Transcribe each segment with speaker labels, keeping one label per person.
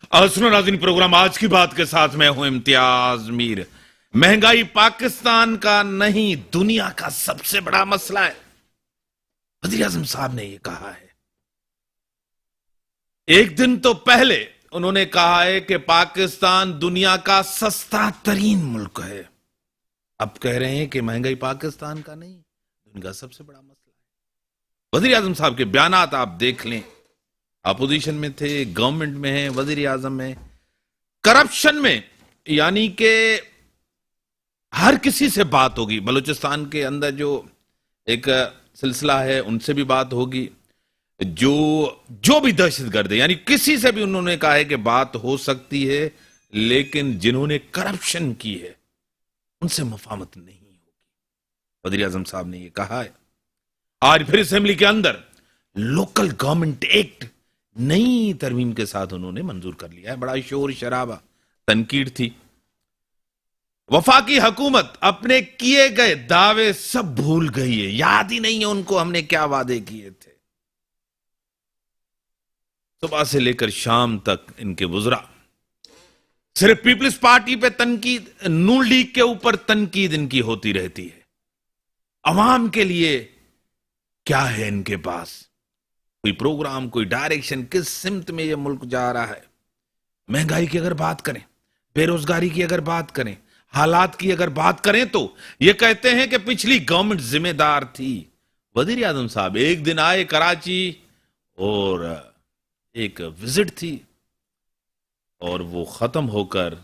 Speaker 1: सुनो नाज़रीन, प्रोग्राम आज की बात के साथ मैं हूं इम्तियाज मीर। महंगाई पाकिस्तान का नहीं, दुनिया का सबसे बड़ा मसला है। वज़ीर आज़म साहब ने यह कहा है। एक दिन तो पहले उन्होंने कहा है कि पाकिस्तान दुनिया का सस्ता तरीन मुल्क है। अब कह रहे हैं कि महंगाई पाकिस्तान का नहीं, दुनिया का सबसे बड़ा मसला है। वज़ीर आज़म साहब के बयानात आप देख लें। अपोजिशन में थे, गवर्नमेंट में है, वजीर आजम में, करप्शन में, यानी कि हर किसी से बात होगी। बलूचिस्तान के अंदर जो एक सिलसिला है उनसे भी बात होगी, जो भी दहशतगर्द है, यानी किसी से भी उन्होंने कहा है कि बात हो सकती है, लेकिन जिन्होंने करप्शन की है उनसे मुफाहमत नहीं होगी। वजीर आजम साहब ने यह कहा है। आज फिर असेंबली के अंदर लोकल गवर्नमेंट एक्ट नई तरमीम के साथ उन्होंने मंजूर कर लिया है। बड़ा शोर शराबा, तनकीद थी। वफाकी हुकूमत अपने किए गए दावे सब भूल गई है, याद ही नहीं है उनको हमने क्या वादे किए थे। सुबह से लेकर शाम तक इनके वुज़रा सिर्फ पीपल्स पार्टी पे तनकीद, नून लीग के ऊपर तनकीद इनकी होती रहती है। अवाम के लिए क्या है इनके पास? कोई प्रोग्राम, कोई डायरेक्शन, किस सिमत में यह मुल्क जा रहा है? महंगाई की अगर बात करें, बेरोजगारी की अगर बात करें, हालात की अगर बात करें, तो यह कहते हैं कि पिछली गवर्नमेंट जिम्मेदार थी। वजीर आजम साहब एक दिन आए कराची और एक विजिट थी और वो खत्म होकर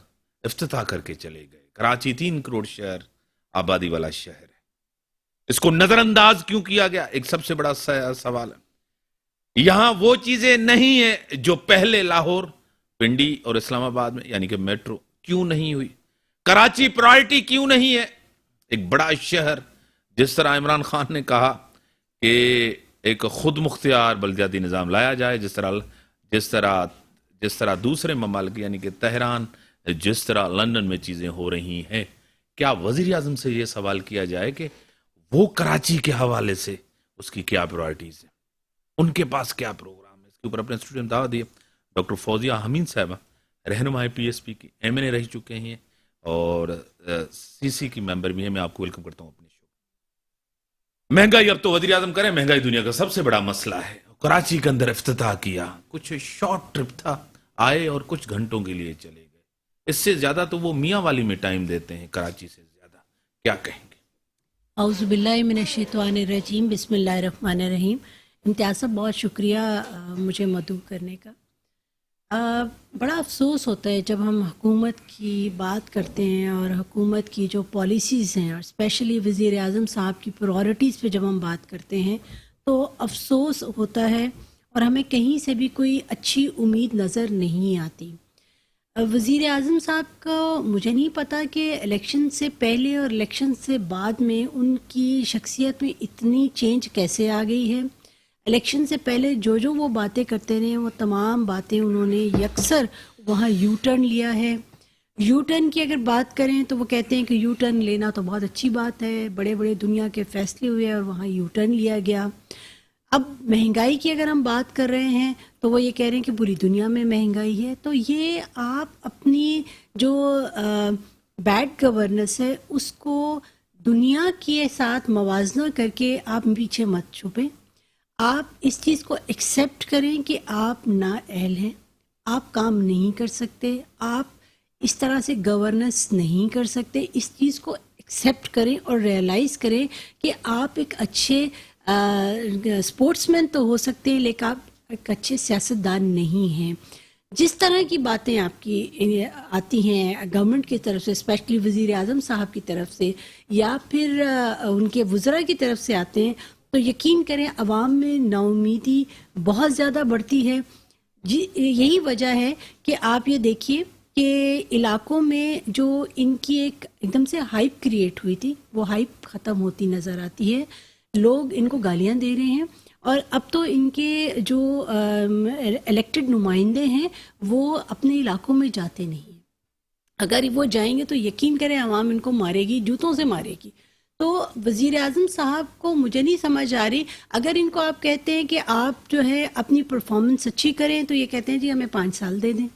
Speaker 1: इफ्तिताह करके चले गए। कराची 3 करोड़ शहर आबादी वाला शहर है, इसको नजरअंदाज क्यों किया गया? एक सबसे बड़ा सवाल है। यहां वो चीजें नहीं है जो पहले लाहौर, पिंडी और इस्लामाबाद में, यानी कि मेट्रो क्यों नहीं हुई? कराची प्रायोरिटी क्यों नहीं है? एक बड़ा शहर, जिस तरह इमरान खान ने कहा कि एक खुद मुख्तियार बल्दियाती निजाम लाया जाए, जिस तरह दूसरे ममालिक यानी कि तेहरान, जिस तरह लंदन में चीजें हो रही हैं, क्या वजीर आजम से यह सवाल किया जाए कि वो कराची के हवाले से उसकी क्या प्रायोरिटीज है, उनके पास क्या प्रोग्राम है? इसके ऊपर अपने स्टूडेंट दावा दिए। डॉक्टर फौजिया हमीद साहबा रहनुमा पीएसपी की एमएनए रह चुके हैं और सीसी की मेंबर भी है। मैं आपको वेलकम करता हूं अपने शो। महंगाई, अब तो वजीर आजम करें, महंगाई दुनिया का सबसे बड़ा मसला है। कराची के अंदर इफ्तिताह किया, कुछ शॉर्ट ट्रिप था, आए और कुछ घंटों के लिए चले गए। इससे ज्यादा तो वो मियाँ वाली में टाइम देते हैं, कराची से ज्यादा। क्या कहेंगे?
Speaker 2: औज़ुबिल्लाहि मिनश्शैतानिर्रजीम, बिस्मिल्लाहिर्रहमानिर्रहीम। इम्तियाज़ साहब, बहुत शुक्रिया मुझे मदऊ करने का। बड़ा अफसोस होता है जब हम हुकूमत की बात करते हैं और हुकूमत की जो पॉलिसीज़ हैं, और स्पेशली वज़ीर आज़म साहब की प्रायोरिटीज़ पे जब हम बात करते हैं, तो अफसोस होता है और हमें कहीं से भी कोई अच्छी उम्मीद नज़र नहीं आती। वज़ीर आज़म साहब को मुझे नहीं पता कि इलेक्शन से पहले और इलेक्शन से बाद में उनकी शख्सियत में इतनी चेंज कैसे आ गई है। इलेक्शन से पहले जो वो बातें करते रहे, वो तमाम बातें उन्होंने यकसर वहाँ यू टर्न लिया है। यू टर्न की अगर बात करें तो वो कहते हैं कि यू टर्न लेना तो बहुत अच्छी बात है, बड़े बड़े दुनिया के फैसले हुए और वहाँ यू टर्न लिया गया। अब महंगाई की अगर हम बात कर रहे हैं तो वो ये कह रहे हैं कि पूरी दुनिया में महंगाई है। तो ये आप अपनी जो बैड गवर्नेंस है उसको दुनिया के साथ मवाजना करके आप पीछे मत छुपें। आप इस चीज़ को एक्सेप्ट करें कि आप नाअहल हैं, आप काम नहीं कर सकते, आप इस तरह से गवर्नेंस नहीं कर सकते। इस चीज़ को एक्सेप्ट करें और रियलाइज़ करें कि आप एक अच्छे स्पोर्ट्समैन तो हो सकते हैं, लेकिन आप एक अच्छे सियासतदान नहीं हैं। जिस तरह की बातें आपकी आती हैं गवर्नमेंट की तरफ से, स्पेशली वज़ीर आज़म साहब की तरफ से या फिर उनके वुज़रा की तरफ से आते हैं, तो यकीन करें अवाम में नाउमीदी बहुत ज़्यादा बढ़ती है। यही वजह है कि आप ये देखिए कि इलाकों में जो इनकी एक एकदम से हाइप क्रिएट हुई थी, वो हाइप ख़त्म होती नज़र आती है। लोग इनको गालियां दे रहे हैं और अब तो इनके जो इलेक्टेड नुमाइंदे हैं वो अपने इलाकों में जाते नहीं हैं। अगर वो जाएंगे तो यकीन करें अवाम इनको मारेगी, जूतों से मारेगी। तो वज़ीर आज़म साहब को मुझे नहीं समझ आ रही, अगर इनको आप कहते हैं कि आप जो है अपनी परफॉर्मेंस अच्छी करें, तो ये कहते हैं जी हमें 5 साल दे दें।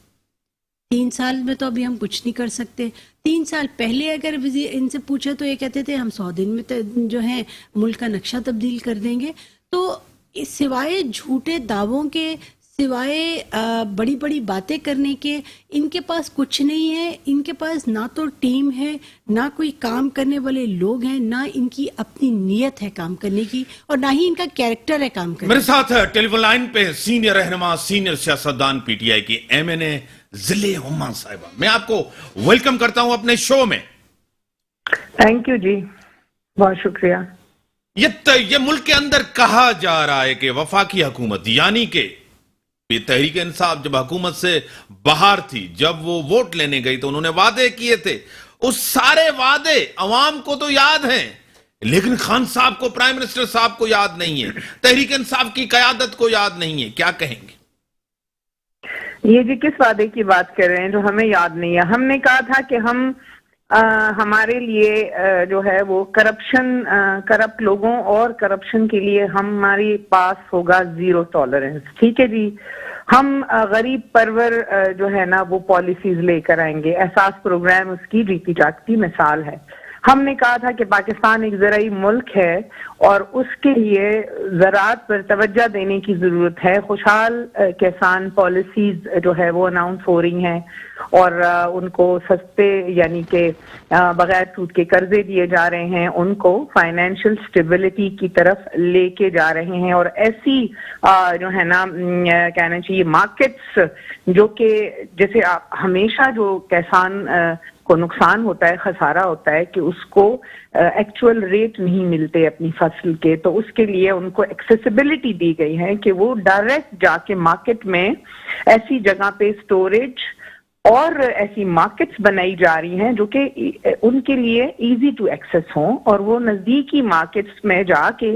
Speaker 2: 3 साल में तो अभी हम कुछ नहीं कर सकते। 3 साल पहले अगर इनसे पूछे तो ये कहते थे हम 100 दिन में जो है मुल्क का नक्शा तब्दील कर देंगे। तो सिवाय झूठे दावों के, सिवाय बड़ी बड़ी बातें करने के, इनके पास कुछ नहीं है। इनके पास ना तो टीम है, ना कोई काम करने वाले लोग हैं, ना इनकी अपनी नीयत है काम करने की, और ना ही इनका कैरेक्टर है काम करने
Speaker 1: मेरे साथ है टेलीफोन लाइन पे सीनियर रहनुमा, सीनियर सियासतदान पीटीआई की एमएनए जिले हुम्मा साहिबा। मैं आपको वेलकम करता हूं अपने शो में।
Speaker 3: थैंक यू जी, बहुत शुक्रिया।
Speaker 1: ये मुल्क के अंदर कहा जा रहा है कि वफाकी हुकूमत यानी कि ये तहरीक इंसाफ जब हुकूमत से बाहर थी, जब वो वोट लेने गई तो उन्होंने वादे किए थे, उस सारे वादे अवाम को तो याद हैं, लेकिन खान साहब को, प्राइम मिनिस्टर साहब को याद नहीं है, तहरीक इंसाफ की कयादत को याद नहीं है। क्या कहेंगे?
Speaker 3: ये जी किस वादे की बात कर रहे हैं जो हमें याद नहीं है? हमने कहा था कि हम हमारे लिए जो है वो करप्ट लोगों और करप्शन के लिए हमारे पास होगा 0 टॉलरेंस। ठीक है जी, हम गरीब परवर जो है ना वो पॉलिसीज लेकर आएंगे। एहसास प्रोग्राम उसकी जीती जागती मिसाल है। हमने कहा था कि पाकिस्तान एक ज़राई मुल्क है और उसके लिए ज़राअत पर तवज्जो देने की ज़रूरत है। खुशहाल किसान पॉलिसीज जो है वो अनाउंस हो रही हैं और उनको सस्ते यानी कि बगैर सूद के कर्जे दिए जा रहे हैं, उनको फाइनेंशियल स्टेबिलिटी की तरफ लेके जा रहे हैं। और ऐसी जो है ना कहना चाहिए मार्केट्स जो कि जैसे आप हमेशा जो किसान को नुकसान होता है, खसारा होता है कि उसको एक्चुअल रेट नहीं मिलते अपनी फसल के, तो उसके लिए उनको एक्सेसिबिलिटी दी गई है कि वो डायरेक्ट जाके मार्केट में ऐसी जगह पे स्टोरेज और ऐसी मार्केट्स बनाई जा रही हैं जो कि उनके लिए इजी टू एक्सेस हों और वो नज़दीकी मार्केट्स में जाके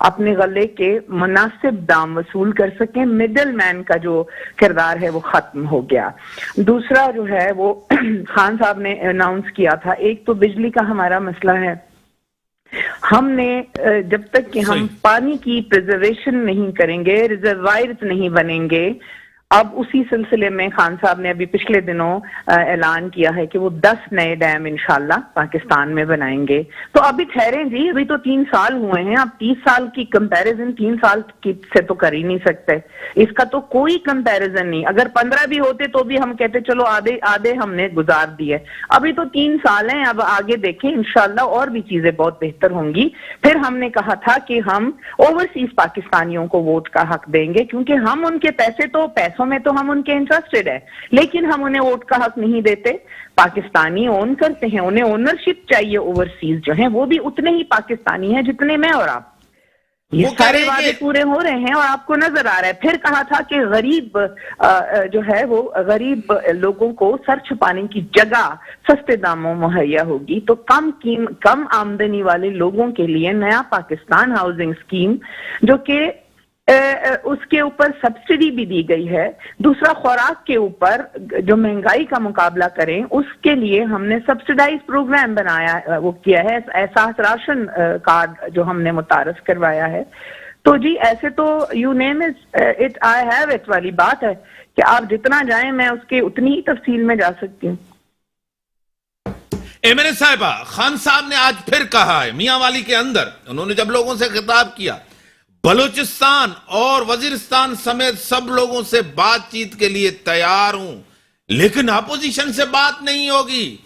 Speaker 3: अपने गले के मुनासिब दाम वसूल कर सकें। मिडल मैन का जो किरदार है वो खत्म हो गया। दूसरा जो है वो खान साहब ने अनाउंस किया था, एक तो बिजली का हमारा मसला है। हमने जब तक कि हम पानी की प्रिजर्वेशन नहीं करेंगे, रिजर्वायर्स नहीं बनेंगे, अब उसी सिलसिले में खान साहब ने अभी पिछले दिनों ऐलान किया है कि वो 10 नए डैम इंशाल्लाह पाकिस्तान में बनाएंगे। तो अभी ठहरें जी, अभी तो 3 साल हुए हैं। अब 30 साल की कंपैरिजन 3 साल की से तो कर ही नहीं सकते, इसका तो कोई कंपैरिजन नहीं। अगर 15 भी होते तो भी हम कहते चलो आधे आधे हमने गुजार दिए। अभी तो 3 साल हैं, अब आगे देखें इंशाल्लाह और भी चीजें बहुत बेहतर होंगी। फिर हमने कहा था कि हम ओवरसीज पाकिस्तानियों को वोट का हक देंगे, क्योंकि हम उनके पैसों में तो हम उनके इंटरेस्टेड है, लेकिन हम उन्हें वोट का हक नहीं देते। पाकिस्तानी ओन करते हैं, उन्हें ओनरशिप चाहिए। ओवरसीज जो हैं वो भी उतने ही पाकिस्तानी हैं जितने मैं और आप। ये सारे वादे पूरे हो रहे हैं और आपको नजर आ रहा है। फिर कहा था कि गरीब जो है वो गरीब लोगों को सर छुपाने की जगह सस्ते दामों मुहैया होगी। तो कम आमदनी वाले लोगों के लिए नया पाकिस्तान हाउसिंग स्कीम जो कि उसके ऊपर सब्सिडी भी दी गई है। दूसरा, खुराक के ऊपर जो महंगाई का मुकाबला करें उसके लिए हमने सब्सिडाइज प्रोग्राम बनाया, वो किया है। एहसास राशन कार्ड जो हमने मुतारफ करवाया है। तो जी ऐसे तो you name it I have it वाली बात है कि आप जितना जाएं मैं उसके उतनी ही तफसील में जा सकती हूँ।
Speaker 1: एमएनए साहिबा, खान साहब ने आज फिर कहा है मियांवाली के अंदर, उन्होंने जब लोगों से खिताब किया, बलूचिस्तान और वजीरिस्तान समेत सब लोगों से बातचीत के लिए तैयार हूं, लेकिन अपोजिशन से बात नहीं होगी,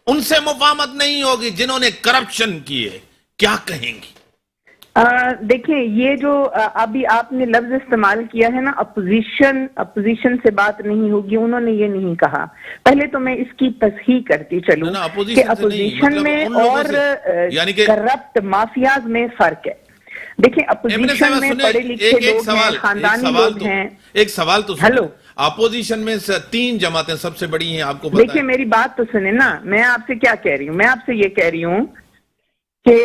Speaker 1: उनसे मुफाहमत नहीं होगी जिन्होंने करप्शन किए। क्या कहेंगी?
Speaker 3: देखिए, ये जो अभी आपने लफ्ज इस्तेमाल किया है ना, अपोजिशन से बात नहीं होगी, उन्होंने ये नहीं कहा। पहले तो मैं इसकी तस्हीह करती चलूं कि अपोजिशन में और यानी कि करप्ट माफियाज में फर्क है। देखिए, अपोजिशन में पढ़े लिखे लोग हैं, खानदानी लोग हैं।
Speaker 1: एक सवाल तो हेलो, अपोजिशन में 3 जमातें सबसे बड़ी हैं, आपको पता है?
Speaker 3: देखिए, मेरी बात तो सुने ना, मैं आपसे क्या कह रही हूँ। मैं आपसे ये कह रही हूँ कि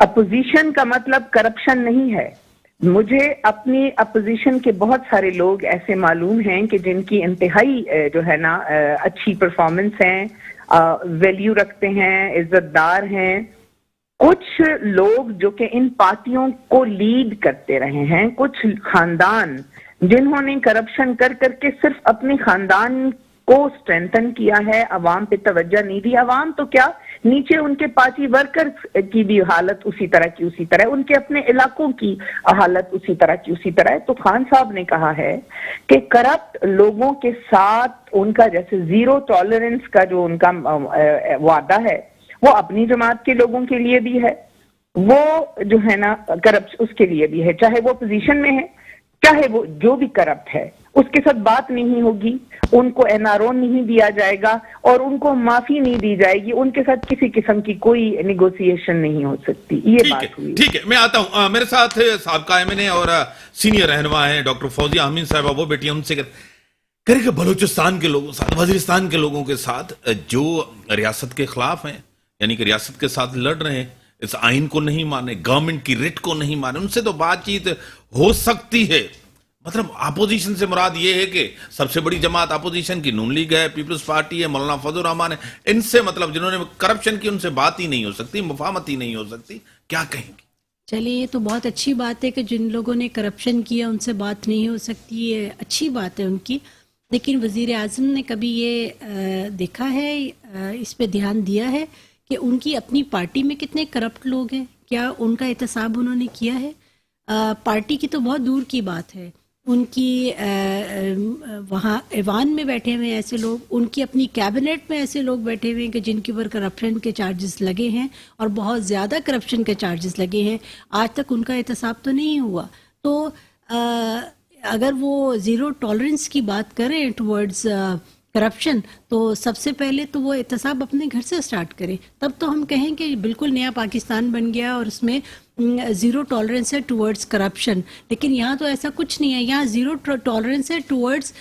Speaker 3: अपोजिशन का मतलब करप्शन नहीं है। मुझे अपनी अपोजिशन के बहुत सारे लोग ऐसे मालूम हैं कि जिनकी इंतहाई जो है ना अच्छी परफॉर्मेंस है, वैल्यू रखते हैं, इज्जतदार हैं। कुछ लोग जो कि इन पार्टियों को लीड करते रहे हैं, कुछ खानदान जिन्होंने करप्शन कर करके सिर्फ अपने खानदान کو اسٹرینتھن کیا ہے, عوام پہ توجہ نہیں دی. عوام تو کیا, نیچے ان کے پارٹی ورکرز کی بھی حالت اسی طرح کی اسی طرح ہے, ان کے اپنے علاقوں کی حالت اسی طرح کی اسی طرح ہے. تو خان صاحب نے کہا ہے کہ کرپٹ لوگوں کے ساتھ ان کا جیسے زیرو ٹالرنس کا جو ان کا وعدہ ہے وہ اپنی جماعت کے لوگوں کے لیے بھی ہے, وہ جو ہے نا کرپٹ اس کے لیے بھی ہے, چاہے وہ اپوزیشن میں ہے چاہے وہ جو بھی کرپٹ ہے, اس کے ساتھ بات نہیں ہوگی, ان کو این آر او نہیں دیا جائے گا اور ان کو معافی نہیں دی جائے گی, ان کے ساتھ کسی قسم کی کوئی نیگوسیشن نہیں ہو سکتی. یہ بات ہوئی.
Speaker 1: ٹھیک ہے, میں آتا ہوں. میرے ساتھ سابقہ ایم این اے اور سینئر رہنما ہیں ڈاکٹر فوزیہ امین صاحبہ, وہ بیٹی ہیں, ان سے کریں کہ بلوچستان کے لوگوں ساتھ, وزیرستان کے لوگوں کے ساتھ جو ریاست کے خلاف ہیں, یعنی کہ ریاست کے ساتھ لڑ رہے ہیں, اس آئین کو نہیں مانے, گورنمنٹ کی ریٹ کو نہیں مانے, ان سے تو بات چیت ہو سکتی ہے. مطلب اپوزیشن سے مراد یہ ہے کہ سب سے بڑی جماعت اپوزیشن کی نون لیگ ہے, پیپلز پارٹی ہے, مولانا فضل الرحمان ہے, ان سے مطلب جنہوں نے کرپشن کی ان سے بات ہی نہیں ہو سکتی, مفاہمت ہی نہیں ہو سکتی, کیا کہیں گے؟
Speaker 2: چلیے یہ تو بہت اچھی بات ہے کہ جن لوگوں نے کرپشن کیا ان سے بات نہیں ہو سکتی, یہ اچھی بات ہے ان کی. لیکن وزیر اعظم نے کبھی یہ دیکھا ہے, اس پہ دھیان دیا ہے کہ ان کی اپنی پارٹی میں کتنے کرپٹ لوگ ہیں؟ کیا ان کا احتساب انہوں نے کیا ہے؟ پارٹی کی تو بہت دور کی بات ہے, ان کی وہاں ایوان میں بیٹھے ہوئے ایسے لوگ, ان کی اپنی کیبنٹ میں ایسے لوگ بیٹھے ہوئے ہیں کہ جن کے اوپر کرپشن کے چارجز لگے ہیں اور بہت زیادہ کرپشن کے چارجز لگے ہیں, آج تک ان کا احتساب تو نہیں ہوا. تو اگر وہ زیرو ٹالرنس کی بات کریں ٹورڈز کرپشن, تو سب سے پہلے تو وہ احتساب اپنے گھر سے سٹارٹ کریں, تب تو ہم کہیں کہ بالکل نیا پاکستان بن گیا اور اس میں زیرو ٹالرنس ہے ٹورڈز کرپشن. لیکن یہاں تو ایسا کچھ نہیں ہے, یہاں زیرو ٹالرنس ہے ٹورڈز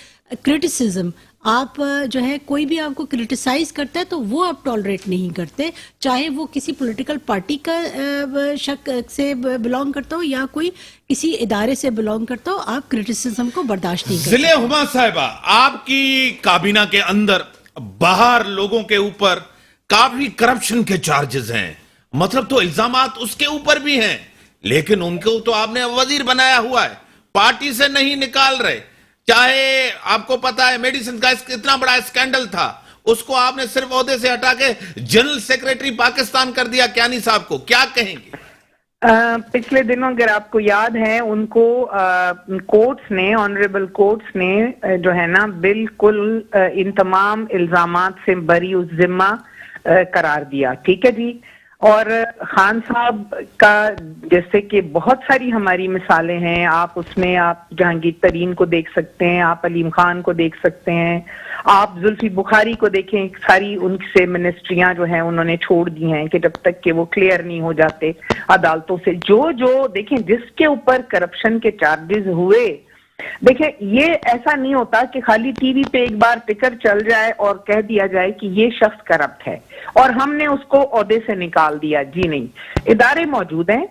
Speaker 2: کرٹیسزم. آپ جو ہے کوئی بھی آپ کو کرٹیسائز کرتا ہے تو وہ آپ ٹالریٹ نہیں کرتے, چاہے وہ کسی پولیٹیکل پارٹی کا شک سے بلانگ کرتا ہو یا کوئی کسی ادارے سے بلانگ کرتا ہو, آپ کرٹیسزم کو برداشت نہیں کرتے.
Speaker 1: ضلع ہما صاحبہ, آپ کی کابینہ کے اندر باہر لوگوں کے اوپر کافی کرپشن کے چارجز ہیں, مطلب تو الزامات اس کے اوپر بھی ہیں, لیکن ان کو تو آپ نے وزیر بنایا ہوا ہے, پارٹی سے نہیں نکال رہے. چاہے آپ کو پتا ہے میڈیسن کا اتنا بڑا اسکینڈل تھا, اس کو آپ نے صرف عہدے سے ہٹا کے جنرل سیکریٹری پاکستان کر دیا کیانی صاحب کو, کیا کہیں گے؟
Speaker 3: پچھلے دنوں اگر آپ کو یاد ہے ان کو کورٹس نے, آنریبل کورٹس نے جو ہے نا بالکل ان تمام الزامات سے بری الذمہ قرار دیا. ٹھیک ہے جی. اور خان صاحب کا جیسے کہ بہت ساری ہماری مثالیں ہیں, آپ اس میں آپ جہانگیر ترین کو دیکھ سکتے ہیں, آپ علیم خان کو دیکھ سکتے ہیں, آپ زلفی بخاری کو دیکھیں, ساری ان سے منسٹریاں جو ہیں انہوں نے چھوڑ دی ہیں کہ جب تک کہ وہ کلیئر نہیں ہو جاتے عدالتوں سے. جو دیکھیں جس کے اوپر کرپشن کے چارجز ہوئے, دیکھیں یہ ایسا نہیں ہوتا کہ خالی ٹی وی پہ ایک بار ٹکر چل جائے اور کہہ دیا جائے کہ یہ شخص کرپٹ ہے اور ہم نے اس کو عہدے سے نکال دیا. جی نہیں, ادارے موجود ہیں,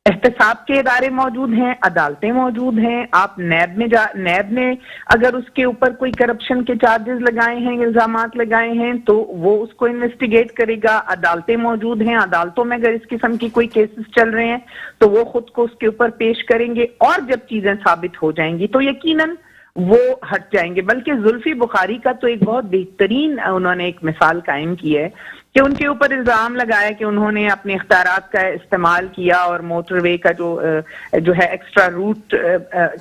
Speaker 3: احتساب کے ادارے موجود ہیں, عدالتیں موجود ہیں. آپ نیب نے اگر اس کے اوپر کوئی کرپشن کے چارجز لگائے ہیں, الزامات لگائے ہیں, تو وہ اس کو انویسٹیگیٹ کرے گا. عدالتیں موجود ہیں, عدالتوں میں اگر اس قسم کی کوئی کیسز چل رہے ہیں تو وہ خود کو اس کے اوپر پیش کریں گے, اور جب چیزیں ثابت ہو جائیں گی تو یقیناً وہ ہٹ جائیں گے. بلکہ زلفی بخاری کا تو ایک بہت بہترین انہوں نے ایک مثال قائم کی ہے کہ ان کے اوپر الزام لگایا کہ انہوں نے اپنے اختیارات کا استعمال کیا اور موٹر وے کا جو ہے ایکسٹرا روٹ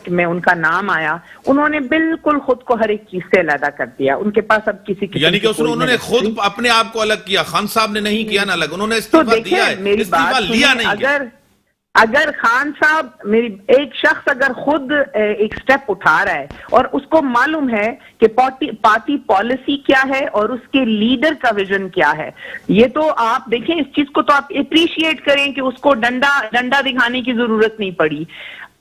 Speaker 3: میں ان کا نام آیا, انہوں نے بالکل خود کو ہر ایک چیز سے علیحدہ کر دیا. ان کے پاس اب کسی
Speaker 1: یعنی کہ انہوں نے خود اپنے آپ کو الگ کیا, خان صاحب نے نہیں کیا نا الگ, انہوں نے استعفا دیا ہے, استعفا لیا نہیں.
Speaker 3: اگر خان صاحب, میری ایک شخص اگر خود ایک سٹیپ اٹھا رہا ہے اور اس کو معلوم ہے کہ پارٹی پالیسی کیا ہے اور اس کے لیڈر کا ویژن کیا ہے, یہ تو آپ دیکھیں اس چیز کو تو آپ اپریشیٹ کریں کہ اس کو ڈنڈا دکھانے کی ضرورت نہیں پڑی.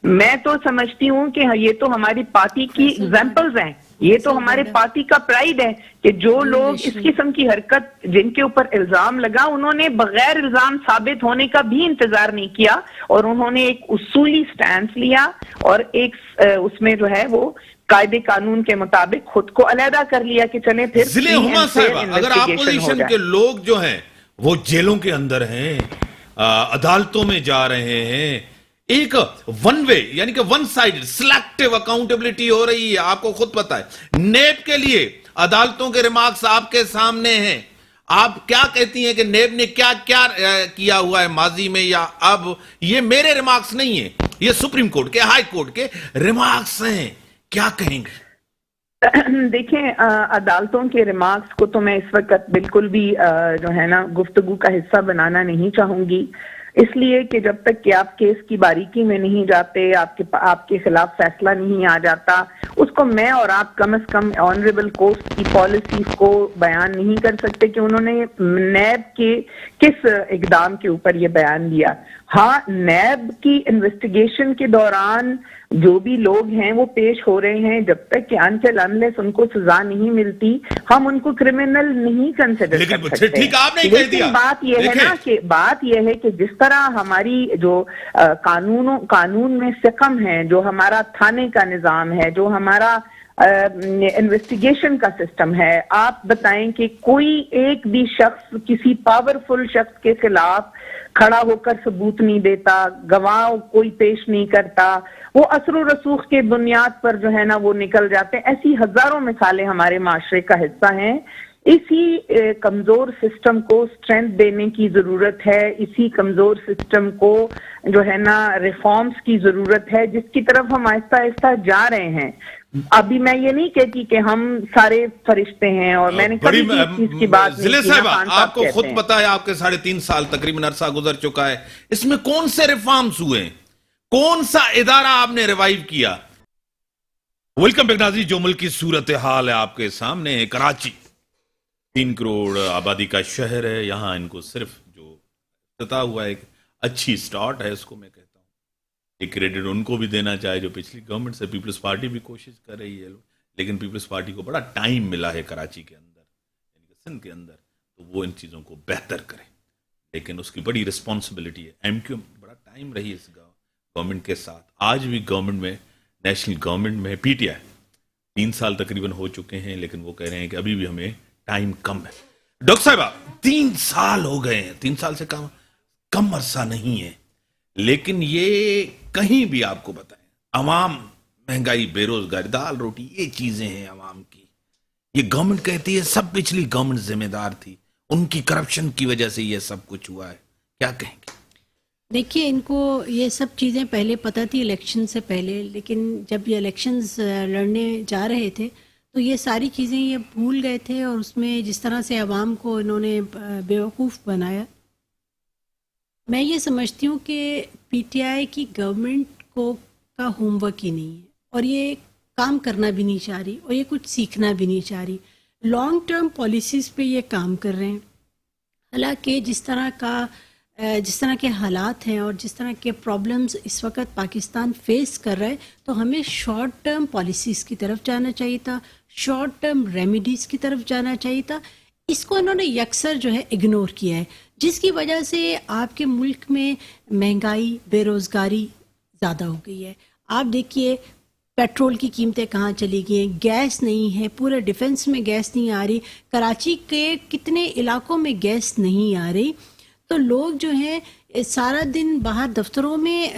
Speaker 3: میں تو سمجھتی ہوں کہ یہ تو ہماری پارٹی کی ایگزامپلز ہیں, یہ تو ہمارے پارٹی کا پرائیڈ ہے کہ جو لوگ اس قسم کی حرکت جن کے اوپر الزام لگا, انہوں نے بغیر الزام ثابت ہونے کا بھی انتظار نہیں کیا اور انہوں نے ایک اصولی سٹینس لیا اور ایک اس میں جو ہے وہ قاعدے قانون کے مطابق خود کو علیحدہ کر لیا کہ چلیں پھر
Speaker 1: ضلع ہما صاحبہ, اگر اپوزیشن کے لوگ جو ہیں وہ جیلوں کے اندر ہیں, عدالتوں میں جا رہے ہیں, ایک ون وے یعنی کہ ون سائیڈ سلیکٹیو اکاؤنٹیبلٹی ہو رہی ہے, آپ کو خود پتا ہے. نیب کے لیے अदालतों के रिमार्क्स आपके सामने हैं। आप क्या कहती हैं कि नेब ने क्या क्या किया हुआ है माजी में या अब? ये मेरे रिमार्क्स नहीं है, ये सुप्रीम कोर्ट के, हाई कोर्ट के रिमार्क्स हैं, क्या कहेंगे?
Speaker 3: देखें, अदालतों के रिमार्क्स को तो मैं इस वक्त बिल्कुल भी जो है ना गुफ्तगू का हिस्सा बनाना नहीं चाहूंगी, इसलिए कि जब तक कि आप केस की बारीकी में नहीं जाते, आपके खिलाफ फैसला नहीं आ जाता, उसको मैं और आप कम से कम ऑनरेबल कोर्ट की पॉलिसीज को बयान नहीं कर सकते कि उन्होंने नैब के किस इकदाम के ऊपर ये बयान दिया। हाँ, नैब की इन्वेस्टिगेशन के दौरान जो भी लोग हैं वो पेश हो रहे हैं, जब तक कि अनटिल अनलेस उनको सजा नहीं मिलती हम उनको क्रिमिनल नहीं कंसिडर कर सकते।
Speaker 1: ठीक आपने कह दिया।
Speaker 3: बात यह है ना कि जिस तरह हमारी जो कानून में सिकम है, जो हमारा थाने का निजाम है, जो हमारा इन्वेस्टिगेशन का सिस्टम है, आप बताएं कि कोई एक भी शख्स किसी पावरफुल शख्स के खिलाफ खड़ा होकर सबूत नहीं देता, गवाह कोई पेश नहीं करता, वो असर रसूख के बुनियाद पर जो है ना वो निकल जाते हैं। ऐसी हजारों मिसालें हमारे माशरे का हिस्सा हैं। इसी कमजोर सिस्टम को स्ट्रेंथ देने की जरूरत है, इसी कमजोर सिस्टम को जो है ना रिफॉर्म्स की जरूरत है, जिसकी तरफ हम आहिस्ता आहिस्ता जा रहे हैं। अभी मैं ये नहीं कहती कि हम सारे फरिश्ते हैं, और मैंने कभी इस चीज की बात नहीं की।
Speaker 1: आपको खुद पता है, आपके 3.5 साल तकरीबन अरसा गुजर चुका है, इसमें कौन से रिफॉर्म्स हुए, कौन सा इदारा आपने रिवाइव किया? वेलकम बैक नाज़रीन, जो मुल्क की सूरत हाल है आपके सामने है। कराची 3 करोड़ आबादी का शहर है, यहां इनको सिर्फ जो पता हुआ है, अच्छी स्टार्ट है, इसको मैं कहता हूं। एक क्रेडिट उनको भी देना चाहिए जो पिछली गवर्नमेंट से, पीपल्स पार्टी भी कोशिश कर रही है, लेकिन पीपल्स पार्टी को बड़ा टाइम मिला है कराची के अंदर, सिंध के अंदर, तो वो इन चीज़ों को बेहतर करे, लेकिन उसकी बड़ी रिस्पॉन्सिबिलिटी है। एमक्यू बड़ा टाइम रही इस गवर्नमेंट के साथ, आज भी गवर्नमेंट में, नेशनल गवर्नमेंट में पीटीआई 3 साल तकरीबन हो चुके हैं, लेकिन वो कह रहे हैं कि अभी भी हमें टाइम कम है। डॉक्टर साहब, 3 साल हो गए हैं, 3 साल से कम अरसा नहीं है, लेकिन ये कहीं भी आपको बताएं, अवाम, महंगाई, बेरोजगारी, दाल रोटी, ये चीजें हैं अवाम की। ये गवर्नमेंट कहती है सब पिछली गवर्नमेंट जिम्मेदार थी, उनकी करप्शन की वजह से ये सब कुछ हुआ है, क्या कहेंगे?
Speaker 2: देखिए, इनको ये सब चीज़ें पहले पता थी इलेक्शन से पहले, लेकिन जब ये इलेक्शंस लड़ने जा रहे थे तो ये सारी चीज़ें ये भूल गए थे, और उसमें जिस तरह से अवाम को इन्होंने बेवकूफ़ बनाया। मैं ये समझती हूँ कि पीटीआई की गवर्नमेंट का होमवर्क ही नहीं है, और ये काम करना भी नहीं चाह रही, और ये कुछ सीखना भी नहीं चाह रही। लॉन्ग टर्म पॉलिसीज़ पे ये काम कर रहे हैं। हालांकि जिस तरह के हालात हैं और जिस तरह के प्रॉब्लम्स इस वक्त पाकिस्तान फेस कर रहा है, तो हमें शॉर्ट टर्म पॉलिसीज़ की तरफ जाना चाहिए था, शॉर्ट टर्म रेमेडीज़ की तरफ जाना चाहिए था। इसको इन्होंने यकसर जो है इग्नोर किया है, जिसकी वजह से आपके मुल्क में महंगाई, बेरोज़गारी ज़्यादा हो गई है। आप देखिए पेट्रोल की कीमतें कहाँ चली गई हैं, गैस नहीं है, पूरे डिफेंस में गैस नहीं आ रही, कराची के कितने इलाकों में गैस नहीं आ रही। तो लोग जो हैं सारा दिन बाहर दफ्तरों में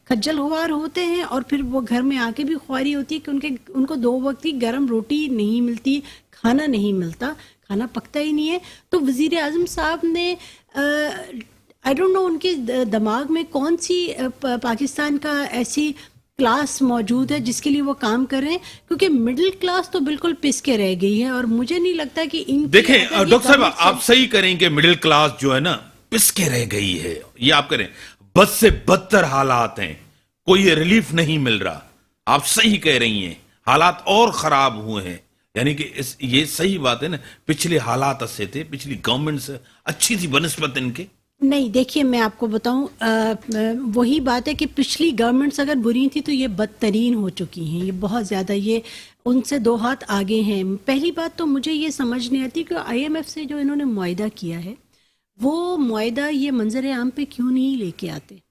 Speaker 2: खज्जल खुआर होते हैं, और फिर वो घर में आके भी ख्वारी होती है कि उनको 2 वक्त की गर्म रोटी नहीं मिलती, खाना नहीं मिलता, खाना पकता ही नहीं है। तो वज़ीर आज़म साहब ने आई डोंट नो उनके दिमाग में कौन सी पाकिस्तान का ऐसी क्लास मौजूद है जिसके लिए वो काम कर रहे हैं, क्योंकि मिडिल क्लास तो बिल्कुल पिस के रह गई है, और मुझे नहीं लगता कि इन
Speaker 1: देखें डॉक्टर साहब, आप सही करें कि मिडिल क्लास जो है ना पिस के रह गई है, ये आप करें, बद से बदतर हालात हैं, कोई रिलीफ नहीं मिल रहा। आप सही कह रही हैं, हालात और खराब हुए हैं, यानी कि ये सही बात है ना, पिछले हालात अच्छे थे, पिछली गवर्नमेंट से अच्छी थी बनस्बत इनके।
Speaker 2: नहीं, देखिए मैं आपको बताऊं, वही बात है कि पिछली गवर्नमेंट्स अगर बुरी थी तो ये बदतरीन हो चुकी हैं, ये बहुत ज़्यादा, ये उनसे 2 हाथ आगे हैं। पहली बात तो मुझे ये समझ नहीं आती कि IMF से जो इन्होंने मुआहिदा किया है, वो मुआहिदा ये मंजर आम पे क्यों नहीं लेके आते।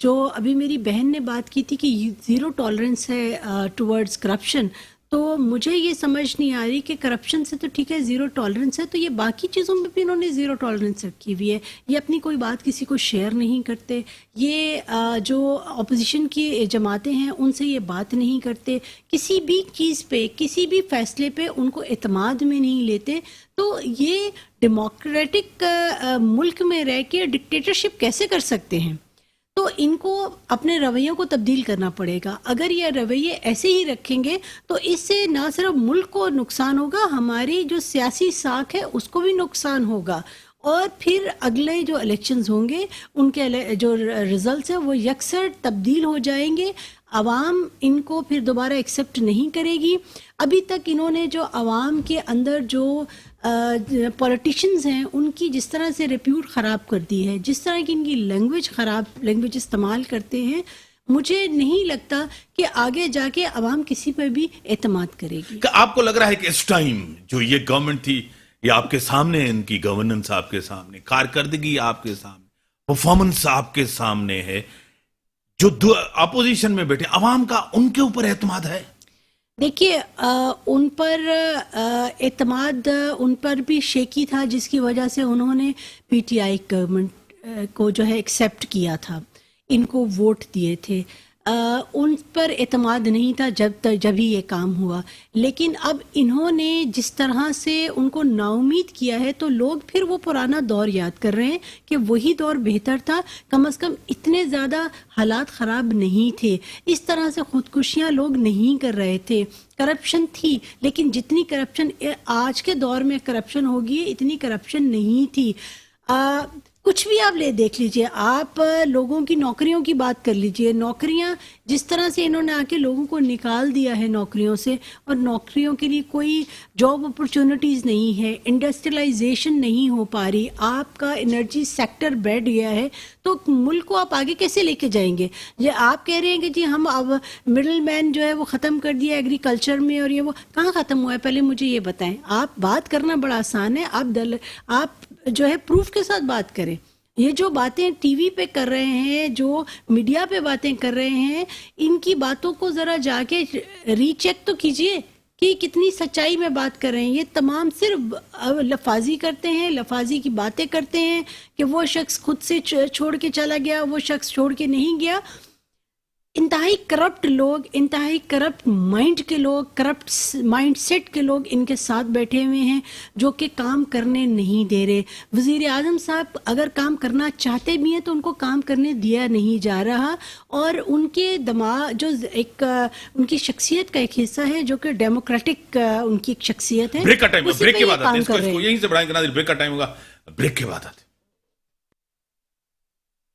Speaker 2: जो अभी मेरी बहन ने बात की थी कि 0 टॉलरेंस है टुवर्ड्स करप्शन, تو مجھے یہ سمجھ نہیں آ رہی کہ کرپشن سے تو ٹھیک ہے زیرو ٹالرنس ہے، تو یہ باقی چیزوں میں بھی انہوں نے زیرو ٹالرنس رکھی ہوئی ہے. یہ اپنی کوئی بات کسی کو شیئر نہیں کرتے، یہ جو اپوزیشن کی جماعتیں ہیں ان سے یہ بات نہیں کرتے، کسی بھی چیز پہ کسی بھی فیصلے پہ ان کو اعتماد میں نہیں لیتے. تو یہ ڈیموکریٹک ملک میں رہ کے ڈکٹیٹرشپ کیسے کر سکتے ہیں؟ تو ان کو اپنے رویوں کو تبدیل کرنا پڑے گا. اگر یہ رویے ایسے ہی رکھیں گے تو اس سے نہ صرف ملک کو نقصان ہوگا، ہماری جو سیاسی ساکھ ہے اس کو بھی نقصان ہوگا، اور پھر اگلے جو الیکشنز ہوں گے ان کے جو ریزلٹس ہیں وہ یکسر تبدیل ہو جائیں گے. عوام ان کو پھر دوبارہ ایکسیپٹ نہیں کرے گی. ابھی تک انہوں نے جو عوام کے اندر جو پولیٹیشینز ہیں ان کی جس طرح سے ریپیوٹ خراب کر دی ہے، جس طرح کی ان کی خراب لینگویج استعمال کرتے ہیں، مجھے نہیں لگتا کہ آگے جا کے عوام کسی پہ بھی اعتماد کرے گی.
Speaker 1: آپ کو لگ رہا ہے کہ اس ٹائم جو یہ گورنمنٹ تھی، یہ آپ کے سامنے، ان کی گورننس آپ کے سامنے، کارکردگی آپ کے سامنے، پرفارمنس آپ کے سامنے ہے، جو اپوزیشن میں بیٹھے عوام کا ان کے اوپر اعتماد ہے؟
Speaker 2: دیکھیے ان پر اعتماد ان پر بھی شیکی تھا، جس کی وجہ سے انہوں نے پی ٹی آئی گورنمنٹ کو جو ہے ایکسیپٹ کیا تھا، ان کو ووٹ دیے تھے. ان پر اعتماد نہیں تھا جب ہی یہ کام ہوا. لیکن اب انہوں نے جس طرح سے ان کو نا امید کیا ہے تو لوگ پھر وہ پرانا دور یاد کر رہے ہیں کہ وہی دور بہتر تھا، کم از کم اتنے زیادہ حالات خراب نہیں تھے، اس طرح سے خودکشیاں لوگ نہیں کر رہے تھے. کرپشن تھی لیکن جتنی کرپشن آج کے دور میں کرپشن ہوگی اتنی کرپشن نہیں تھی. کچھ بھی آپ دیکھ لیجئے، آپ لوگوں کی نوکریوں کی بات کر لیجئے. نوکریاں جس طرح سے انہوں نے آ کے لوگوں کو نکال دیا ہے نوکریوں سے، اور نوکریوں کے لیے کوئی جاب اپرچونٹیز نہیں ہے، انڈسٹریلائزیشن نہیں ہو پا رہی، آپ کا انرجی سیکٹر بیٹھ گیا ہے، تو ملک کو آپ آگے کیسے لے کے جائیں گے؟ یہ آپ کہہ رہے ہیں کہ جی ہم اب مڈل مین جو ہے وہ ختم کر دیا ایگریکلچر میں، اور یہ وہ کہاں ختم ہوا ہے؟ پہلے مجھے یہ بتائیں. آپ بات کرنا بڑا آسان ہے، آپ جو ہے پروف کے ساتھ بات کریں. یہ جو باتیں ٹی وی پہ کر رہے ہیں، جو میڈیا پہ باتیں کر رہے ہیں، ان کی باتوں کو ذرا جا کے ری چیک تو کیجئے کہ کتنی سچائی میں بات کر رہے ہیں. یہ تمام صرف لفاظی کرتے ہیں، لفاظی کی باتیں کرتے ہیں کہ وہ شخص خود سے چھوڑ کے چلا گیا، وہ شخص چھوڑ کے نہیں گیا. انتہائی کرپٹ لوگ، انتہائی کرپٹ مائنڈ کے لوگ، کرپٹ مائنڈ سیٹ کے لوگ ان کے ساتھ بیٹھے ہوئے ہیں جو کہ کام کرنے نہیں دے رہے. وزیر اعظم صاحب اگر کام کرنا چاہتے بھی ہیں تو ان کو کام کرنے دیا نہیں جا رہا، اور ان کے دماغ جو ایک ان کی شخصیت کا ایک حصہ ہے جو کہ ڈیموکریٹک ان کی ایک شخصیت ہے.
Speaker 1: بریک کا ٹائم،
Speaker 2: اسی
Speaker 1: بریک
Speaker 2: پہ
Speaker 1: کے
Speaker 2: یہ
Speaker 1: بعد آتے
Speaker 2: کام
Speaker 1: ہیں،
Speaker 2: کر رہے ہیں.
Speaker 1: یہیں سے بڑھائیں گے ناظرین، بریک کا ٹائم ہوگا، بریک کے بعد آتے ہیں.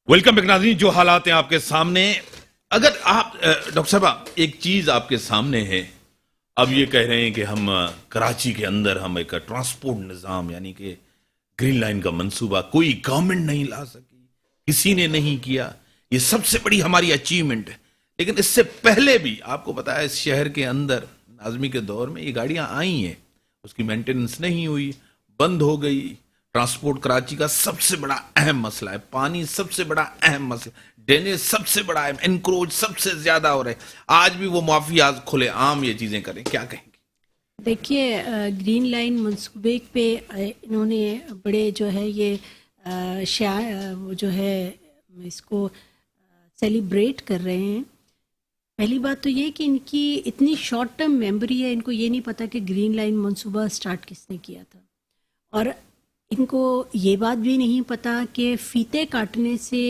Speaker 1: ویلکم بیک ناظرین. جو حالات ہیں آپ کے سامنے، اگر آپ ڈاکٹر صاحبہ ایک چیز آپ کے سامنے ہے، اب یہ کہہ رہے ہیں کہ ہم کراچی کے اندر ہم ایک ٹرانسپورٹ نظام، یعنی کہ گرین لائن کا منصوبہ کوئی گورنمنٹ نہیں لا سکی، کسی نے نہیں کیا، یہ سب سے بڑی ہماری اچیومنٹ ہے. لیکن اس سے پہلے بھی آپ کو پتا ہے اس شہر کے اندر ناظمی کے دور میں یہ گاڑیاں آئی ہیں، اس کی مینٹیننس نہیں ہوئی، بند ہو گئی. ٹرانسپورٹ کراچی کا سب سے بڑا اہم مسئلہ ہے، پانی سب سے بڑا اہم مسئلہ، ڈینیج سب سے بڑا اہم، انکروچ سب سے زیادہ ہو رہے. آج بھی وہ معافیات کھلے عام یہ چیزیں کریں، کیا کہیں گے؟
Speaker 2: دیکھیے گرین لائن منصوبے پہ انہوں نے بڑے جو ہے یہ جو ہے اس کو سیلیبریٹ کر رہے ہیں. پہلی بات تو یہ کہ ان کی اتنی شارٹ ٹرم میموری ہے، ان کو یہ نہیں پتا کہ گرین لائن منصوبہ سٹارٹ کس نے کیا تھا، اور ان کو یہ بات بھی نہیں پتا کہ فیتے کاٹنے سے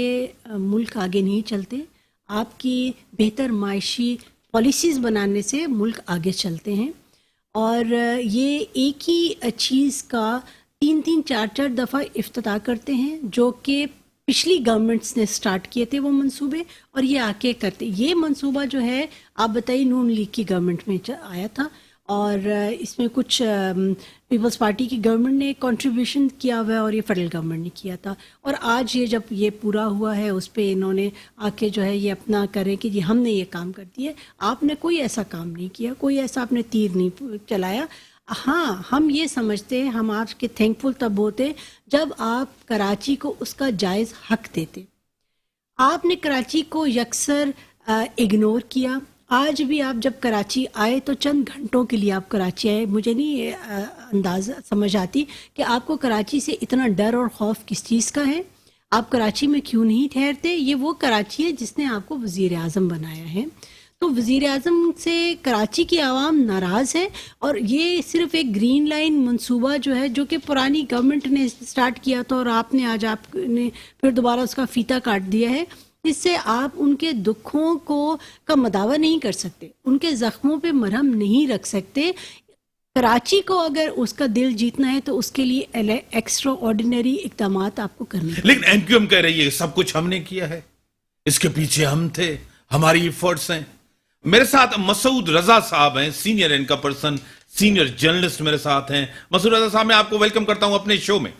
Speaker 2: ملک آگے نہیں چلتے، آپ کی بہتر معاشی پالیسیز بنانے سے ملک آگے چلتے ہیں. اور یہ ایک ہی چیز کا 3-4 دفعہ افتتاح کرتے ہیں جو کہ پچھلی گورنمنٹس نے سٹارٹ کیے تھے وہ منصوبے، اور یہ آ کے کرتے. یہ منصوبہ جو ہے آپ بتائیے نون لیگ کی گورنمنٹ میں آیا تھا، اور اس میں کچھ پیپلز پارٹی کی گورنمنٹ نے کنٹریبیوشن کیا ہوا ہے اور یہ فیڈرل گورنمنٹ نے کیا تھا. اور آج یہ جب یہ پورا ہوا ہے اس پہ انہوں نے آ کے جو ہے یہ اپنا کریں کہ جی ہم نے یہ کام کر دیا. آپ نے کوئی ایسا کام نہیں کیا، کوئی ایسا آپ نے تیر نہیں چلایا. ہاں ہم یہ سمجھتے ہیں، ہم آپ کے تھینکفل تب ہوتے جب آپ کراچی کو اس کا جائز حق دیتے. آپ نے کراچی کو یکسر اگنور کیا، آج بھی آپ جب کراچی آئے تو چند گھنٹوں کے لیے آپ کراچی آئے, مجھے نہیں اندازہ سمجھ آتی کہ آپ کو کراچی سے اتنا ڈر اور خوف کس چیز کا ہے, آپ کراچی میں کیوں نہیں ٹھہرتے. یہ وہ کراچی ہے جس نے آپ کو وزیر اعظم بنایا ہے. تو وزیر اعظم سے کراچی کی عوام ناراض ہے, اور یہ صرف ایک گرین لائن منصوبہ جو ہے, جو کہ پرانی گورنمنٹ نے سٹارٹ کیا تھا اور آپ نے آج آپ نے پھر دوبارہ اس کا فیتہ کاٹ دیا ہے, اس سے آپ ان کے دکھوں کا مداوع نہیں کر سکتے, ان کے زخموں پہ مرہم نہیں رکھ سکتے. کراچی کو اگر اس کا دل جیتنا ہے تو اس کے لیے ایکسٹرا آرڈینری اقدامات آپ کو کرنے.
Speaker 1: لیکن این کیو ایم کہہ رہی ہے سب کچھ ہم نے کیا ہے, اس کے پیچھے ہم تھے, ہماری ایفرٹس ہیں. میرے ساتھ مسعود رضا صاحب ہیں, senior income person, senior journalist میرے ساتھ ہیں. مسعود رضا صاحب, میں آپ کو ویلکم کرتا ہوں اپنے شو میں.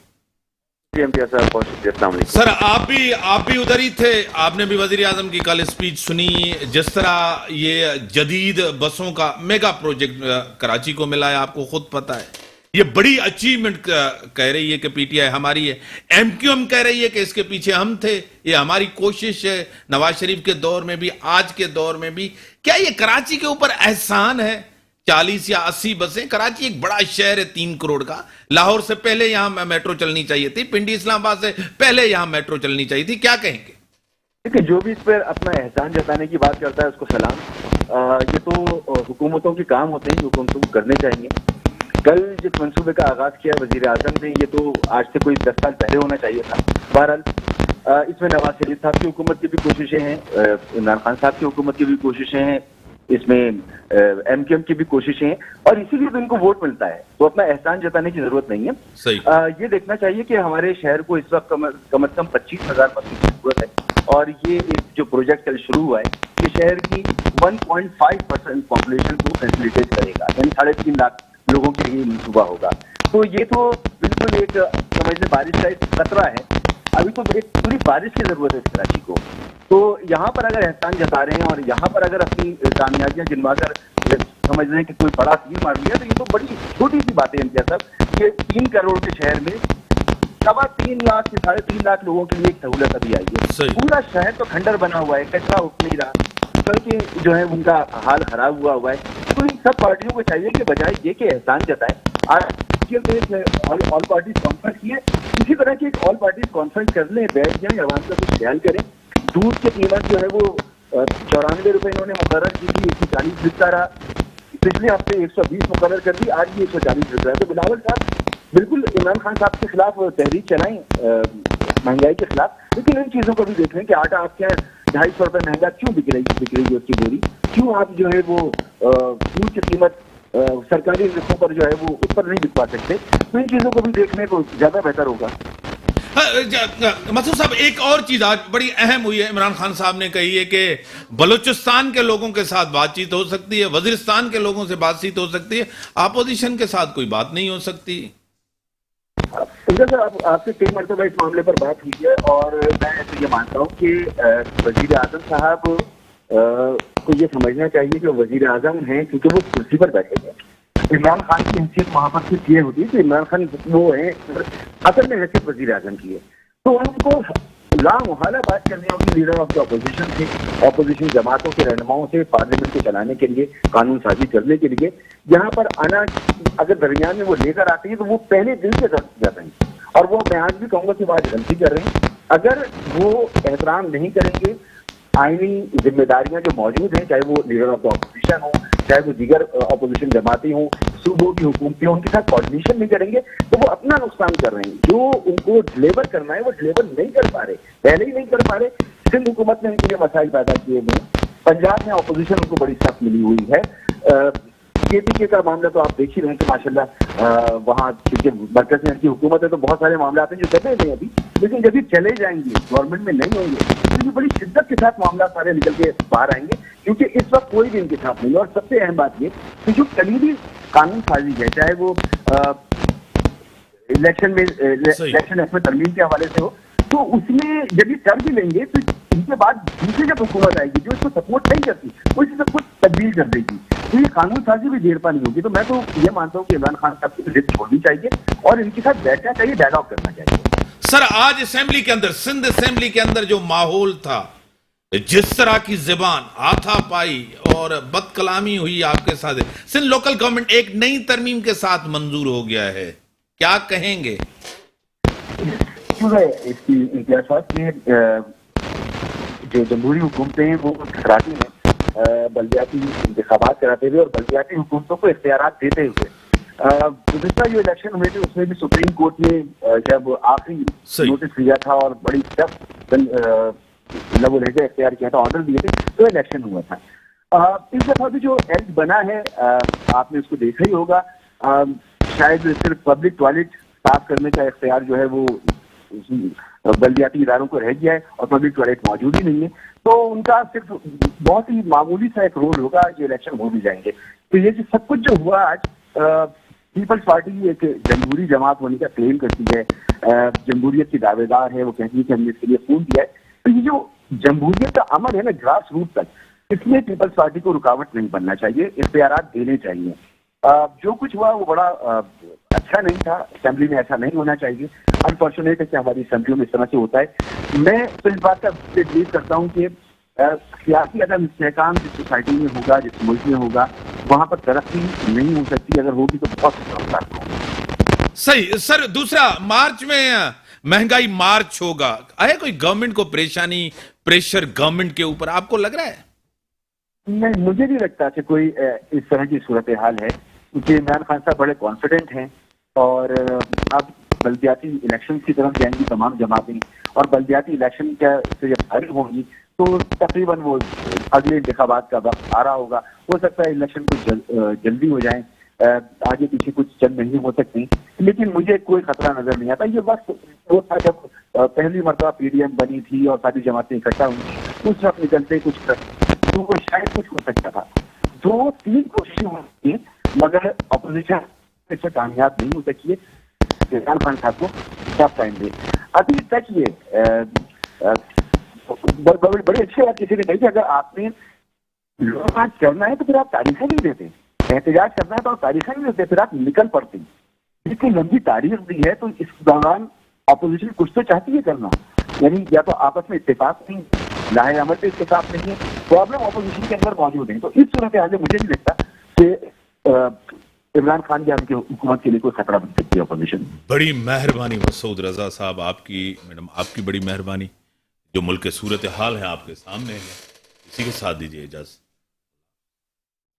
Speaker 1: سر آپ بھی ادھر ہی تھے, آپ نے بھی وزیر اعظم کی کل اسپیچ سنی. جس طرح یہ جدید بسوں کا میگا پروجیکٹ کراچی کو ملا ہے, آپ کو خود پتا ہے یہ بڑی اچیومنٹ کہہ رہی ہے کہ پی ٹی آئی ہماری ہے, ایم کیو ایم کہہ رہی ہے کہ اس کے پیچھے ہم تھے, یہ ہماری کوشش ہے. نواز شریف کے دور میں بھی, آج کے دور میں بھی. کیا یہ کراچی کے اوپر احسان ہے؟ 40 یا 80 بسیں. کراچی ایک بڑا شہر ہے 3 کروڑ کا. لاہور سے پہلے یہاں میٹرو چلنی چاہیے تھی, پنڈی اسلام آباد سے پہلے یہاں میٹرو چلنی چاہیے تھی. کیا کہیں گے؟
Speaker 4: دیکھیں, جو بھی اس پر اپنا احسان جتانے کی بات کرتا ہے اس کو سلام. یہ تو حکومتوں کے کام ہوتے ہیں, حکومتوں کو کرنے چاہیے. کل جس منصوبے کا آغاز کیا وزیر اعظم نے, یہ تو آج سے کوئی 10 سال پہلے ہونا چاہیے تھا. بہرحال اس میں نواز شریف صاحب کی حکومت کی بھی کوششیں ہیں, عمران خان صاحب کی حکومت کی بھی کوششیں ہیں, اس میں ایم کیو ایم کی بھی کوششیں ہیں, اور اسی لیے تو ان کو ووٹ ملتا ہے. تو اپنا احسان جتانے کی ضرورت نہیں ہے. یہ دیکھنا چاہیے کہ ہمارے شہر کو اس وقت کم از کم 25,000 بسوں کی ضرورت ہے, اور یہ ایک جو پروجیکٹ کل شروع ہوا ہے یہ شہر کی 1.5% پاپولیشن کو فیسیلیٹیٹ کرے گا, یعنی 3.5 لاکھ لوگوں کے لیے منصوبہ ہوگا. تو یہ تو بالکل ایک سمجھ لیں بارش کا ایک قطرہ ہے. ابھی تو ایک پوری بارش کی ضرورت ہے اس کراچی کو. تو یہاں پر اگر احسان جتا رہے ہیں اور یہاں پر اگر اپنی کامیابیاں گنوا کر سمجھ رہے ہیں کہ کوئی بڑا تیر مار لیا, تو یہ تو بڑی چھوٹی سی بات ہے امتیاز صاحب کہ 3 کروڑ کے شہر میں 3.25 لاکھ سے 3.5 لاکھ لوگوں کے لیے ایک سہولت ابھی آئی ہے. پورا شہر تو کھنڈر بنا ہوا ہے, کچرا اٹھ نہیں رہا, بلکہ جو ہے ان کا حال خراب ہوا ہے. تو ان سب پارٹیوں کو چاہیے کہ بجائے یہ کہ احسان جتائیں, آل پارٹیز کانفرنس کی ہے, اسی طرح کی ایک آل پارٹیز کانفرنس کر لیں, بیٹھ جائیں, عوام کا کچھ خیال کریں. دودھ کی قیمت جو ہے وہ 94 روپے انہوں نے مقرر کی تھی, 140 بکتا رہا. پچھلے ہفتے 120 مقرر کر دی, آج بھی 140 بک رہا ہے. تو بلاول صاحب بالکل عمران خان صاحب کے خلاف تحریک چلائیں مہنگائی کے خلاف, لیکن ان چیزوں کو بھی دیکھ لیں کہ آٹا آپ کے 250 روپے مہنگا کیوں بک رہی ہے اس کی بوری, کیوں آپ جو ہے وہ دودھ کی قیمت سرکاری رقموں پر جو ہے وہ اس پر نہیں بکوا سکتے. تو ان چیزوں کو بھی دیکھنے کو زیادہ بہتر ہوگا.
Speaker 1: مسعود صاحب, ایک اور چیز آج بڑی اہم ہوئی ہے, عمران خان صاحب نے کہی ہے کہ بلوچستان کے لوگوں کے ساتھ بات چیت ہو سکتی ہے, وزیرستان کے لوگوں سے بات چیت ہو سکتی ہے, اپوزیشن کے ساتھ کوئی بات نہیں ہو سکتی.
Speaker 4: سر آپ سے کئی مرتبہ اس معاملے پر بات ہوئی ہے, اور میں تو یہ مانتا ہوں کہ وزیر اعظم صاحب کو یہ سمجھنا چاہیے کہ وزیر اعظم ہیں کیونکہ وہ کرسی پر بیٹھے ہیں. عمران خان کی حیثیت وہاں پر صرف یہ ہوتی ہے کہ عمران خان وہ ہیں, اصل میں حیثیت وزیر اعظم کی ہے. تو ان کو لامحالہ بات کرنی ہوگی لیڈر آف دا اپوزیشن سے, اپوزیشن جماعتوں کے رہنماؤں سے, پارلیمنٹ کو چلانے کے لیے, قانون سازی کرنے کے لیے. یہاں پر آنا اگر درمیان میں وہ لے کر آتے ہیں تو وہ پہلے دل سے کر رہے ہیں, اور وہ میں آج بھی کہوں گا کہ وہ آج غلطی کر رہے ہیں. اگر وہ احترام نہیں کریں گے آئینی ذمہ داریاں جو موجود ہیں, چاہے وہ لیڈر آف دا اپوزیشن ہوں, چاہے وہ دیگر اپوزیشن جماعتیں ہوں, صوبوں کی حکومتیں, ان کے ساتھ کوآرڈینیشن نہیں کریں گے تو وہ اپنا نقصان کر رہے ہیں. جو ان کو ڈلیور کرنا ہے وہ ڈلیور نہیں کر پا رہے, پہلے ہی نہیں کر پا رہے. سندھ حکومت نے ان کے لیے مسائل پیدا کیے ہوئے ہیں, پنجاب میں اپوزیشن ان کو بڑی سخت ملی ہوئی ہے. کے پی کے کا معاملہ تو آپ دیکھ ہی رہے ہیں کہ ماشاءاللہ وہاں کیونکہ مرکز میں ان کی حکومت ہے تو بہت سارے معاملات ہیں جو چلے ہوئے ہیں ابھی, لیکن جب یہ چلے جائیں گے, گورنمنٹ میں نہیں ہوں گے, تو یہ بڑی شدت کے ساتھ معاملات سارے نکل کے باہر آئیں گے, کیونکہ اس وقت کوئی بھی ان کے ساتھ نہیں ہے. اور سب سے اہم بات یہ کہ جو کلیدی قانون سازی ہے, چاہے وہ الیکشن ایکٹ میں ترمیم کے حوالے سے ہو, تو اس میں جب یہ کر بھی لیں گے تو ان کے بعد دوسری جب حکومت آئے گی جو اس کو سپورٹ نہیں کرتی وہ اس سب کچھ تبدیل کر دے گی, تو یہ قانون سازی بھی دیر پا نہیں ہوگی. تو میں تو یہ مانتا ہوں کہ عمران خان صاحب کی ضد چھوڑنی چاہیے اور ان کے ساتھ بیٹھنا چاہیے, ڈائیلاگ کرنا چاہیے.
Speaker 1: سر آج اسمبلی کے اندر, سندھ اسمبلی کے اندر جو ماحول تھا, जिस तरह की ज़बान, हाथापाई और बदकलामी हुई आपके साथ, सिंध लोकल गवर्नमेंट एक नई तरमीम के साथ मंजूर हो गया है, क्या कहेंगे?
Speaker 4: इसकी इम्तियाज साहब जो जमहूरी हुकूमतें हैं वो कराती हैं बल्दियाती इंतखाबात कराते हुए और बल्दियाती हुकूमतों को इख्तियारात देते हुए। गुज़िश्ता जो इलेक्शन हुए थे उसमें भी सुप्रीम कोर्ट ने जब आखिरी नोटिस दिया था और बड़ी सख्त लबो लहजा इख्तियार किया था, ऑर्डर दिए थे, तो इलेक्शन हुआ था। इस दफा भी जो एक्ट बना है आपने उसको देखा ही होगा, शायद सिर्फ पब्लिक टॉयलेट साफ करने का इख्तियार जो है वो बल्दियाती इदारों को रह गया है और पब्लिक टॉयलेट मौजूद ही नहीं है, तो उनका सिर्फ बहुत ही मामूली सा एक रोल होगा जो इलेक्शन हो भी जाएंगे। तो ये सब कुछ जो हुआ आज, पीपल्स पार्टी एक जमहूरी जमात होने का क्लेम करती है, जमहूरियत की दावेदार है, वो कहती है कि हमने इसके लिए खून दिया है। तो ये जो जमहूरियत का अमल है ना ग्रास रूट तक, इसमें पीपल्स पार्टी को रुकावट नहीं बनना चाहिए, इख्तियारात देने चाहिए। जो कुछ हुआ वो बड़ा अच्छा नहीं था, असेंबली में ऐसा नहीं होना चाहिए। अनफॉर्चुनेट है कि हमारी असेंबलियों में इस तरह से होता है। मैं तो इस बात का बिलीव करता हूँ कि सियासी अदम इस्तेहकाम जिस सोसाइटी में होगा, जिस मुल्क में होगा, वहाँ पर तरक्की नहीं हो सकती, अगर होगी तो बहुत नुकसान।
Speaker 1: सही सर। दूसरा, मार्च में महंगाई मार्च होगा, है कोई गवर्नमेंट को परेशानी, प्रेशर गवर्नमेंट के ऊपर आपको लग रहा है?
Speaker 4: नहीं, मुझे नहीं लगता कि कोई इस तरह की सूरत हाल है, क्योंकि इमरान खान साहब बड़े कॉन्फिडेंट हैं और अब बल्दियाती इलेक्शन की तरफ जाएंगी तमाम जमातें, और बल्दियाती इलेक्शन का से जब फारिग होंगी तो तकरीबन वो अगले इंतखाबात का वक्त आ रहा होगा। हो सकता है इलेक्शन कुछ जल्दी हो जाए, आगे पीछे कुछ चंद महीने हो सकते हैं, लेकिन मुझे कोई खतरा नजर नहीं आता। ये वक्त वो था जब पहली मरतबा पीडीएम बनी थी और सारी जमातें इकट्ठा हुई, उस वक्त निकलते कुछ तो शायद कुछ हो सकता था। 2-3 कोशिशें हुई थी मगर अपोजिशन इससे कामयाब नहीं हो सकी है। इमरान खान साहब को टफ टाइम दे। अभी तक ये बड़े अच्छी बात किसी ने कही कि अगर आपने लोग करना है तो फिर आप तारीखें नहीं देते, एहतजाज करना है तो आप तारीखें नहीं देते, फिर आप निकल पड़ते। इतनी लंबी तारीख दी है तो इस दौरान अपोजिशन कुछ तो चाहती है करना, यानी या तो आपस में इत्तेफाक नहीं, लाहे अमल पे इत्तेफाक नहीं है, प्रॉब्लम अपोजिशन के अंदर मौजूद है। तो इस सूरत हाल में मुझे नहीं लगता कि इमरान खान या उनकी हुकूमत के लिए कोई खतरा बन सकती है अपोजिशन।
Speaker 1: बड़ी मेहरबानी मसूद रजा साहब, आपकी मैडम, आपकी बड़ी मेहरबानी। जो मुल्क के सूरत हाल है आपके सामने है, इसी के साथ दीजिए इजाजत।